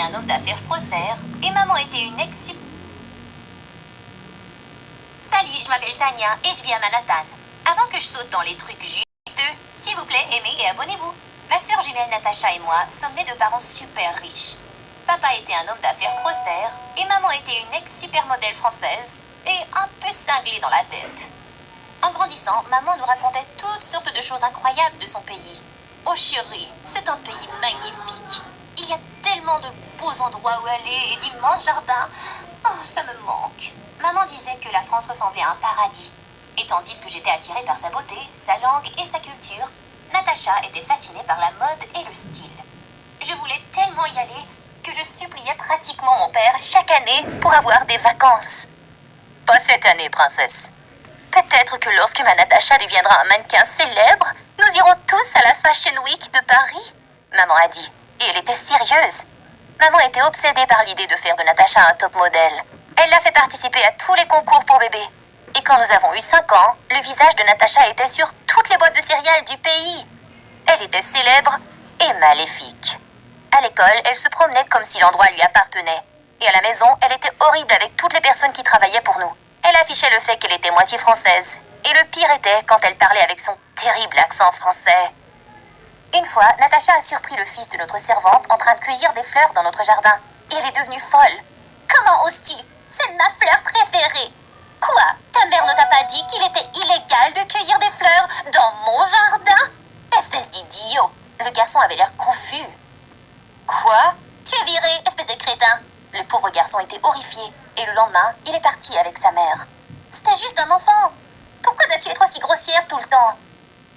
un homme d'affaires prospère et maman était une ex... Salut, je m'appelle Tania et je vis à Manhattan. Avant que je saute dans les trucs juteux, s'il vous plaît, aimez et abonnez-vous. Ma sœur jumelle Natacha et moi sommes nés de parents super riches. Papa était un homme d'affaires prospère et maman était une ex-supermodèle française et un peu cinglée dans la tête. En grandissant, maman nous racontait toutes sortes de choses incroyables de son pays. Oh chérie, c'est un pays magnifique. Il y a tellement de beaux endroits où aller et d'immenses jardins. Oh, ça me manque. Maman disait que la France ressemblait à un paradis. Et tandis que j'étais attirée par sa beauté, sa langue et sa culture, Natacha était fascinée par la mode et le style. Je voulais tellement y aller que je suppliais pratiquement mon père chaque année pour avoir des vacances. Pas cette année, princesse. Peut-être que lorsque ma Natacha deviendra un mannequin célèbre, nous irons tous à la Fashion Week de Paris. Maman a dit. Et elle était sérieuse. Maman était obsédée par l'idée de faire de Natacha un top modèle. Elle l'a fait participer à tous les concours pour bébés. Et quand nous avons eu 5 ans, le visage de Natacha était sur toutes les boîtes de céréales du pays. Elle était célèbre et maléfique. À l'école, elle se promenait comme si l'endroit lui appartenait. Et à la maison, elle était horrible avec toutes les personnes qui travaillaient pour nous. Elle affichait le fait qu'elle était moitié française. Et le pire était quand elle parlait avec son terrible accent français. Une fois, Natacha a surpris le fils de notre servante en train de cueillir des fleurs dans notre jardin. Et elle est devenue folle. Comment oses-tu? C'est ma fleur préférée. Quoi? Ta mère ne t'a pas dit qu'il était illégal de cueillir des fleurs dans mon jardin? Espèce d'idiot. Le garçon avait l'air confus. Quoi? Tu es viré, espèce de crétin. Le pauvre garçon était horrifié. Et le lendemain, il est parti avec sa mère. C'était juste un enfant. Pourquoi dois-tu être aussi grossière tout le temps?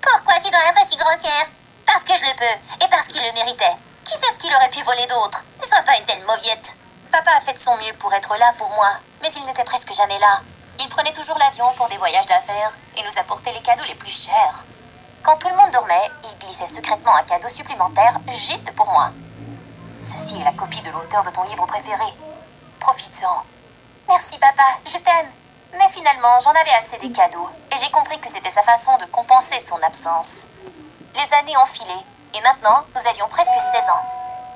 Pourquoi tu dois être si grossière? Parce que je le peux, et parce qu'il le méritait. Qui sait ce qu'il aurait pu voler d'autre? Ne sois pas une telle mauviette. Papa a fait de son mieux pour être là pour moi, mais il n'était presque jamais là. Il prenait toujours l'avion pour des voyages d'affaires et nous apportait les cadeaux les plus chers. Quand tout le monde dormait, il glissait secrètement un cadeau supplémentaire juste pour moi. Ceci est la copie de l'auteur de ton livre préféré. Profites-en. Merci papa, je t'aime. Mais finalement, j'en avais assez des cadeaux et j'ai compris que c'était sa façon de compenser son absence. Les années ont filé et maintenant, nous avions presque 16 ans.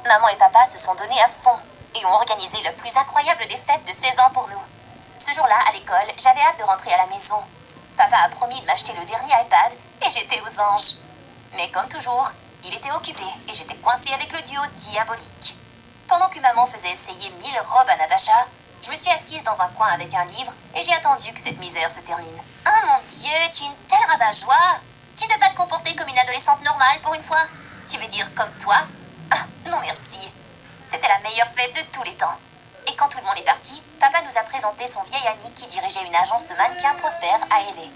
Maman et papa se sont donnés à fond et ont organisé le plus incroyable des fêtes de 16 ans pour nous. Ce jour-là, à l'école, j'avais hâte de rentrer à la maison. Papa a promis de m'acheter le dernier iPad et j'étais aux anges. Mais comme toujours, il était occupé et j'étais coincée avec le duo diabolique. Pendant que maman faisait essayer 1000 robes à Natacha, je me suis assise dans un coin avec un livre et j'ai attendu que cette misère se termine. Oh mon Dieu, tu es une telle rabat-joie! Tu ne peux pas te comporter comme une adolescente normale pour une fois? Tu veux dire comme toi? Ah, non merci. C'était la meilleure fête de tous les temps. Et quand tout le monde est parti, papa nous a présenté son vieil ami qui dirigeait une agence de mannequins prospères à LA.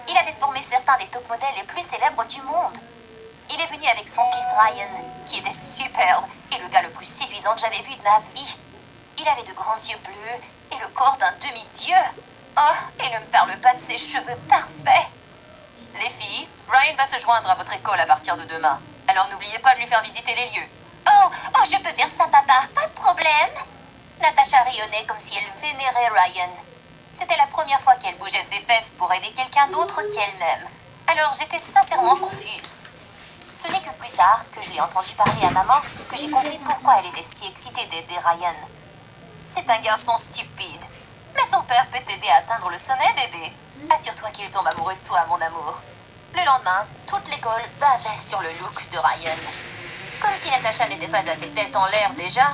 Il avait formé certains des top modèles les plus célèbres du monde. Il est venu avec son fils Ryan, qui était superbe et le gars le plus séduisant que j'avais vu de ma vie. Il avait de grands yeux bleus et le corps d'un demi-dieu. Oh, et ne me parle pas de ses cheveux parfaits. Les filles, Ryan va se joindre à votre école à partir de demain. Alors n'oubliez pas de lui faire visiter les lieux. Oh, je peux faire ça, papa, pas de problème. Natacha rayonnait comme si elle vénérait Ryan. C'était la première fois qu'elle bougeait ses fesses pour aider quelqu'un d'autre qu'elle-même. Alors j'étais sincèrement confuse. Ce n'est que plus tard que je l'ai entendu parler à maman que j'ai compris pourquoi elle était si excitée d'aider Ryan. C'est un garçon stupide. Mais son père peut t'aider à atteindre le sommet, bébé. Assure-toi qu'il tombe amoureux de toi, mon amour. Le lendemain, toute l'école bavait sur le look de Ryan. Comme si Natacha n'était pas assez tête en l'air déjà,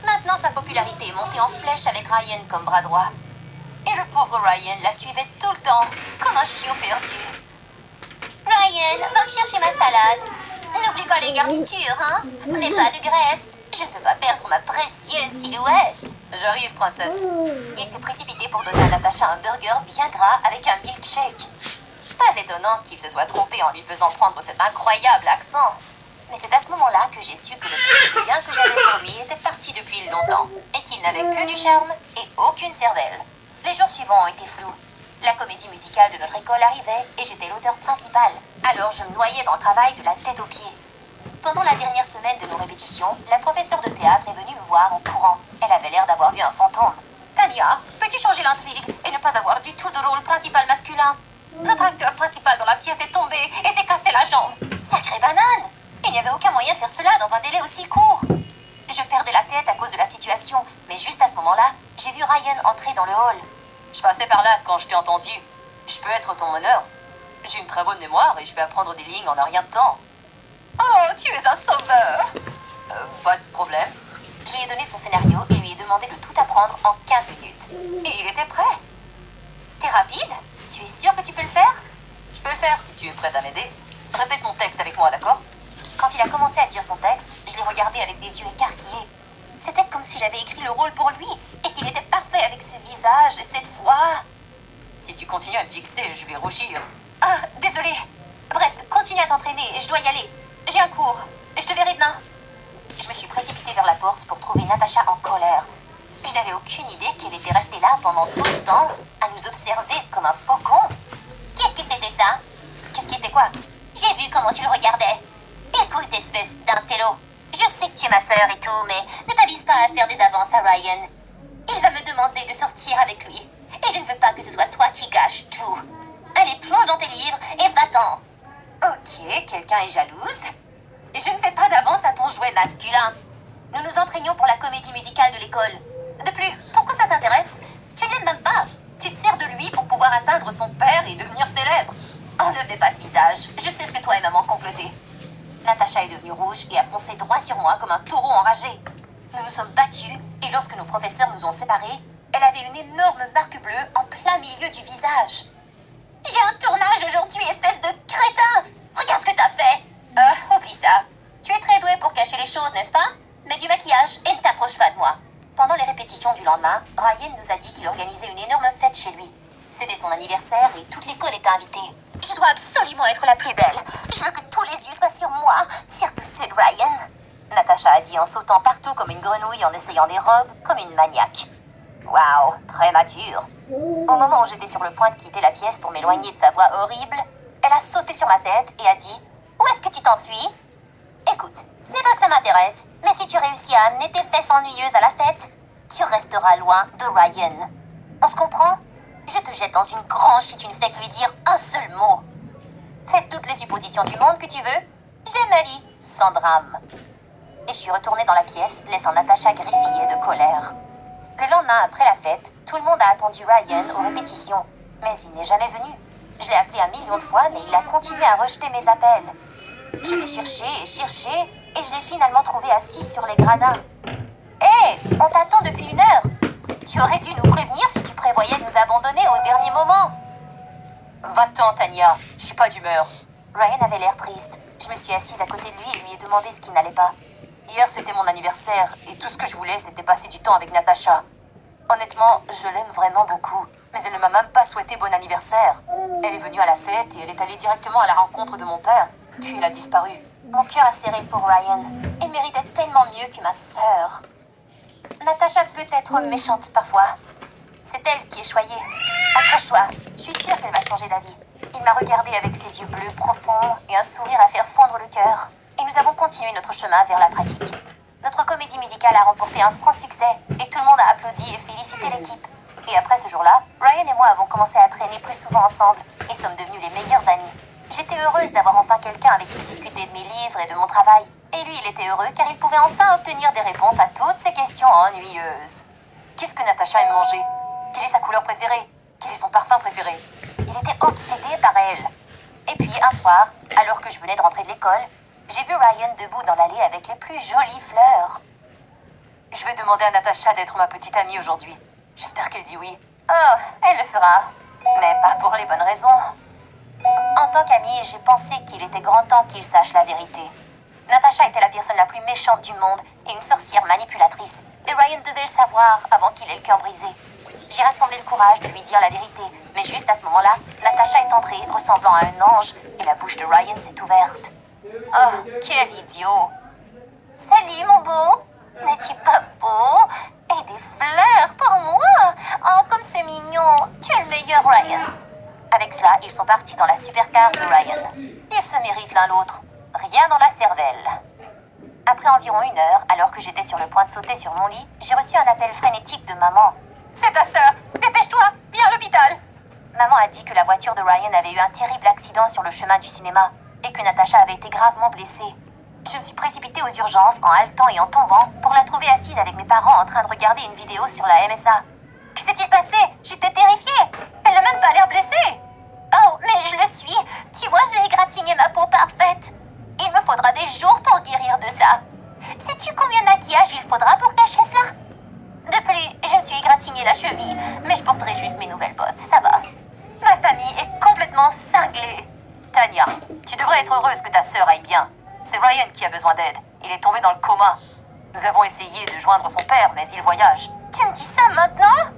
maintenant sa popularité est montée en flèche avec Ryan comme bras droit. Et le pauvre Ryan la suivait tout le temps, comme un chiot perdu. Ryan, va me chercher ma salade. N'oublie pas les garnitures, hein? Mais pas de graisse. Je ne peux pas perdre ma précieuse silhouette. J'arrive, princesse. Il s'est précipité pour donner à Natacha un burger bien gras avec un milkshake. Pas étonnant qu'il se soit trompé en lui faisant prendre cet incroyable accent. Mais c'est à ce moment-là que j'ai su que le petit gain que j'avais pour lui était parti depuis longtemps et qu'il n'avait que du charme et aucune cervelle. Les jours suivants ont été flous. La comédie musicale de notre école arrivait et j'étais l'auteur principal. Alors je me noyais dans le travail de la tête aux pieds. Pendant la dernière semaine de nos répétitions, la professeure de théâtre est venue me voir en courant. Elle avait l'air d'avoir vu un fantôme. Tania, peux-tu changer l'intrigue et ne pas avoir du tout de rôle principal masculin? Notre acteur principal dans la pièce est tombé et s'est cassé la jambe. Sacrée banane! Il n'y avait aucun moyen de faire cela dans un délai aussi court. Je perdais la tête à cause de la situation, mais juste à ce moment-là, j'ai vu Ryan entrer dans le hall. Je passais par là quand je t'ai entendu. Je peux être ton meneur. J'ai une très bonne mémoire et je peux apprendre des lignes en un rien de temps. Oh, tu es un sauveur! Pas de problème. Je lui ai donné son scénario et lui ai demandé de tout apprendre en 15 minutes. Et il était prêt. C'était rapide? Tu es sûr que tu peux le faire? Je peux le faire si tu es prête à m'aider. Répète mon texte avec moi, d'accord? Quand il a commencé à dire son texte, je l'ai regardé avec des yeux écarquillés. C'était comme si j'avais écrit le rôle pour lui et qu'il était parfait avec ce visage et cette voix. Si tu continues à me fixer, je vais rougir. Ah, désolé. Bref, continue à t'entraîner, je dois y aller. J'ai un cours. Je te verrai demain. Je me suis précipitée vers la porte pour trouver Natacha en colère. Je n'avais aucune idée qu'elle était restée là pendant tout ce temps, à nous observer comme un faucon. Qu'est-ce que c'était ça? Qu'est-ce qui était quoi? J'ai vu comment tu le regardais. Écoute, espèce d'intello. Je sais que tu es ma sœur et tout, mais ne t'avise pas à faire des avances à Ryan. Il va me demander de sortir avec lui. Et je ne veux pas que ce soit toi qui gâches tout. Allez, plonge dans tes livres et va-t'en. Ok, quelqu'un est jalouse. Je ne fais pas d'avance à ton jouet masculin. Nous nous entraînions pour la comédie musicale de l'école. De plus, pourquoi ça t'intéresse? Tu ne l'aimes même pas. Tu te sers de lui pour pouvoir atteindre son père et devenir célèbre. Oh, ne fais pas ce visage. Je sais ce que toi et maman complotaient. Natacha est devenue rouge et a foncé droit sur moi comme un taureau enragé. Nous nous sommes battus et lorsque nos professeurs nous ont séparés, elle avait une énorme marque bleue en plein milieu du visage. J'ai un tournage aujourd'hui, espèce de crétin! Regarde ce que t'as fait! Oublie ça. Tu es très doué pour cacher les choses, n'est-ce pas? Mets du maquillage et ne t'approche pas de moi. Pendant les répétitions du lendemain, Ryan nous a dit qu'il organisait une énorme fête chez lui. C'était son anniversaire et toute l'école était invitée. Je dois absolument être la plus belle. Je veux que tous les yeux soient sur moi, surtout ceux de Ryan. Natacha a dit en sautant partout comme une grenouille en essayant des robes comme une maniaque. Waouh, très mature. Au moment où j'étais sur le point de quitter la pièce pour m'éloigner de sa voix horrible, elle a sauté sur ma tête et a dit « Où est-ce que tu t'enfuis ?» Écoute, ce n'est pas que ça m'intéresse, mais si tu réussis à amener tes fesses ennuyeuses à la fête, tu resteras loin de Ryan. On se comprend? Je te jette dans une grange si tu ne fais que lui dire un seul mot. Fais toutes les suppositions du monde que tu veux. J'ai ma vie, sans drame. Et je suis retournée dans la pièce, laissant Natacha grésiller de colère. Le lendemain, après la fête, tout le monde a attendu Ryan aux répétitions, mais il n'est jamais venu. Je l'ai appelé 1 million de fois, mais il a continué à rejeter mes appels. Je l'ai cherché et je l'ai finalement trouvé assis sur les gradins. Hé, on t'attend depuis 1 heure. Tu aurais dû nous prévenir si tu prévoyais nous abandonner au dernier moment. Va-t'en, Tania, je suis pas d'humeur. Ryan avait l'air triste. Je me suis assise à côté de lui et lui ai demandé ce qui n'allait pas. Hier, c'était mon anniversaire et tout ce que je voulais, c'était passer du temps avec Natacha. Honnêtement, je l'aime vraiment beaucoup, mais elle ne m'a même pas souhaité bon anniversaire. Elle est venue à la fête et elle est allée directement à la rencontre de mon père, puis elle a disparu. Mon cœur a serré pour Ryan. Il méritait tellement mieux que ma sœur. Natacha peut être méchante parfois. C'est elle qui est choyée. Accroche-toi, je suis sûre qu'elle va changer d'avis. Il m'a regardée avec ses yeux bleus profonds et un sourire à faire fondre le cœur. Et nous avons continué notre chemin vers la pratique. Notre comédie musicale a remporté un franc succès et tout le monde a applaudi et félicité l'équipe. Et après ce jour-là, Ryan et moi avons commencé à traîner plus souvent ensemble et sommes devenus les meilleurs amis. J'étais heureuse d'avoir enfin quelqu'un avec qui discuter de mes livres et de mon travail. Et lui, il était heureux car il pouvait enfin obtenir des réponses à toutes ces questions ennuyeuses. Qu'est-ce que Natacha aime manger? Quelle est sa couleur préférée? Quel est son parfum préféré? Il était obsédé par elle. Et puis, un soir, alors que je venais de rentrer de l'école, j'ai vu Ryan debout dans l'allée avec les plus jolies fleurs. Je vais demander à Natacha d'être ma petite amie aujourd'hui. J'espère qu'elle dit oui. Oh, elle le fera. Mais pas pour les bonnes raisons. En tant qu'amie, j'ai pensé qu'il était grand temps qu'il sache la vérité. Natacha était la personne la plus méchante du monde et une sorcière manipulatrice. Et Ryan devait le savoir avant qu'il ait le cœur brisé. J'ai rassemblé le courage de lui dire la vérité, mais juste à ce moment-là, Natacha est entrée, ressemblant à un ange, et la bouche de Ryan s'est ouverte. Oh, quel idiot! Salut, mon beau! N'es-tu pas beau? Et des fleurs pour moi! Oh, comme c'est mignon! Tu es le meilleur, Ryan! Avec cela, ils sont partis dans la supercar de Ryan. Ils se méritent l'un l'autre. Rien dans la cervelle. Après environ 1 heure, alors que j'étais sur le point de sauter sur mon lit, j'ai reçu un appel frénétique de maman. C'est ta sœur! Dépêche-toi! Viens à l'hôpital! Maman a dit que la voiture de Ryan avait eu un terrible accident sur le chemin du cinéma et que Natacha avait été gravement blessée. Je me suis précipitée aux urgences en haletant et en tombant pour la trouver assise avec mes parents en train de regarder une vidéo sur la MSA. Que s'est-il passé? J'étais terrifiée. Elle n'a même pas l'air blessée. Oh, mais je le suis. Tu vois, j'ai égratigné ma peau parfaite. Il me faudra des jours pour guérir de ça. Sais-tu combien de maquillage il faudra pour cacher cela? De plus, je me suis égratigné la cheville, mais je porterai juste mes nouvelles bottes, ça va. Ma famille est complètement cinglée. Tanya, tu devrais être heureuse que ta sœur aille bien. C'est Ryan qui a besoin d'aide. Il est tombé dans le coma. Nous avons essayé de joindre son père, mais il voyage. Tu me dis ça maintenant?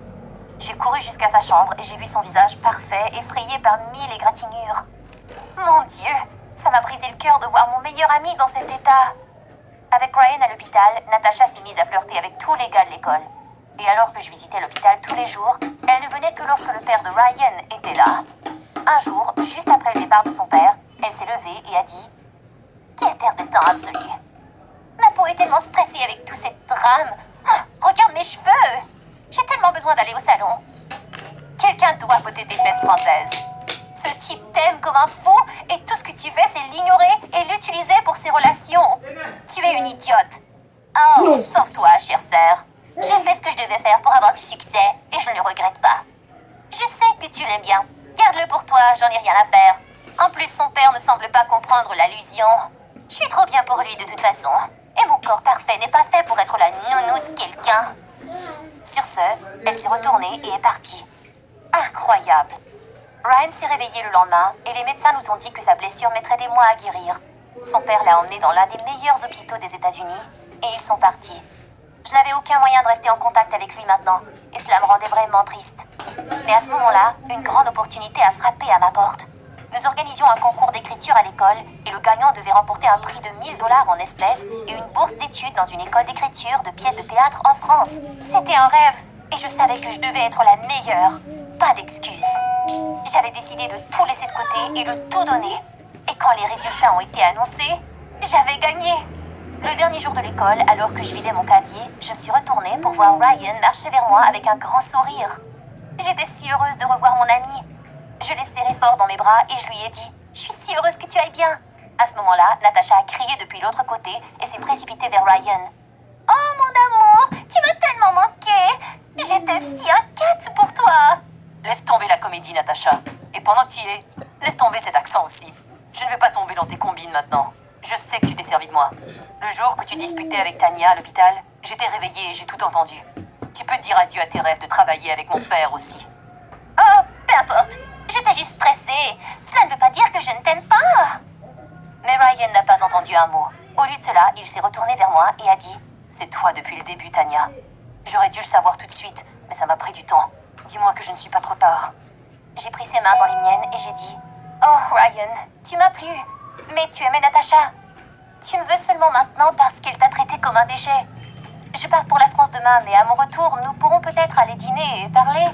J'ai couru jusqu'à sa chambre et j'ai vu son visage parfait, effrayé par 1000 égratignures. Mon Dieu, ça m'a brisé le cœur de voir mon meilleur ami dans cet état. Avec Ryan à l'hôpital, Natasha s'est mise à flirter avec tous les gars de l'école. Et alors que je visitais l'hôpital tous les jours, elle ne venait que lorsque le père de Ryan était là. Un jour, juste après le départ de son père, elle s'est levée et a dit « Quelle perte de temps absolue. Ma peau est tellement stressée avec tout ces drames. Ah, regarde mes cheveux. J'ai tellement besoin d'aller au salon. Quelqu'un doit botter tes fesses françaises. Ce type t'aime comme un fou et tout ce que tu fais, c'est l'ignorer et l'utiliser pour ses relations. Tu es une idiote. Oh, sauve-toi, chère sœur. J'ai fait ce que je devais faire pour avoir du succès et je ne le regrette pas. Je sais que tu l'aimes bien. Garde-le pour toi, j'en ai rien à faire. En plus, son père ne semble pas comprendre l'allusion. Je suis trop bien pour lui de toute façon. Et mon corps parfait n'est pas fait pour être la nounou de quelqu'un. Sur ce, elle s'est retournée et est partie. Incroyable. Ryan s'est réveillé le lendemain et les médecins nous ont dit que sa blessure mettrait des mois à guérir. Son père l'a emmené dans l'un des meilleurs hôpitaux des États-Unis et ils sont partis. Je n'avais aucun moyen de rester en contact avec lui maintenant et cela me rendait vraiment triste. Mais à ce moment-là, une grande opportunité a frappé à ma porte. Nous organisions un concours d'écriture à l'école et le gagnant devait remporter un prix de 1000 $ en espèces et une bourse d'études dans une école d'écriture de pièces de théâtre en France. C'était un rêve et je savais que je devais être la meilleure. Pas d'excuses. J'avais décidé de tout laisser de côté et de tout donner. Et quand les résultats ont été annoncés, j'avais gagné. Le dernier jour de l'école, alors que je vidais mon casier, je me suis retournée pour voir Ryan marcher vers moi avec un grand sourire. J'étais si heureuse de revoir mon ami. Je l'ai serré fort dans mes bras et je lui ai dit « Je suis si heureuse que tu ailles bien !» À ce moment-là, Natasha a crié depuis l'autre côté et s'est précipitée vers Ryan. « Oh mon amour, tu m'as tellement manqué! J'étais si inquiète pour toi !» Laisse tomber la comédie, Natasha. Et pendant que tu y es, laisse tomber cet accent aussi. Je ne vais pas tomber dans tes combines maintenant. Je sais que tu t'es servi de moi. Le jour que tu disputais avec Tanya à l'hôpital, j'étais réveillée et j'ai tout entendu. Tu peux dire adieu à tes rêves de travailler avec mon père aussi. Oh, peu importe. J'étais juste stressée. Cela ne veut pas dire que je ne t'aime pas. Mais Ryan n'a pas entendu un mot. Au lieu de cela, il s'est retourné vers moi et a dit « C'est toi depuis le début, Tanya. J'aurais dû le savoir tout de suite, mais ça m'a pris du temps. Dis-moi que je ne suis pas trop tard. » J'ai pris ses mains dans les miennes et j'ai dit « Oh, Ryan, tu m'as plu. Mais tu aimais Natasha. Tu me veux seulement maintenant parce qu'elle t'a traité comme un déchet. Je pars pour la France demain, mais à mon retour, nous pourrons peut-être aller dîner et parler. »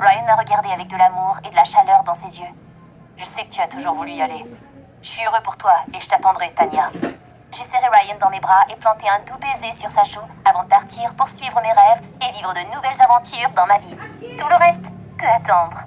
Ryan m'a regardé avec de l'amour et de la chaleur dans ses yeux. Je sais que tu as toujours voulu y aller. Je suis heureux pour toi et je t'attendrai, Tanya. J'ai serré Ryan dans mes bras et planté un doux baiser sur sa joue avant de partir pour suivre mes rêves et vivre de nouvelles aventures dans ma vie. Tout le reste peut attendre.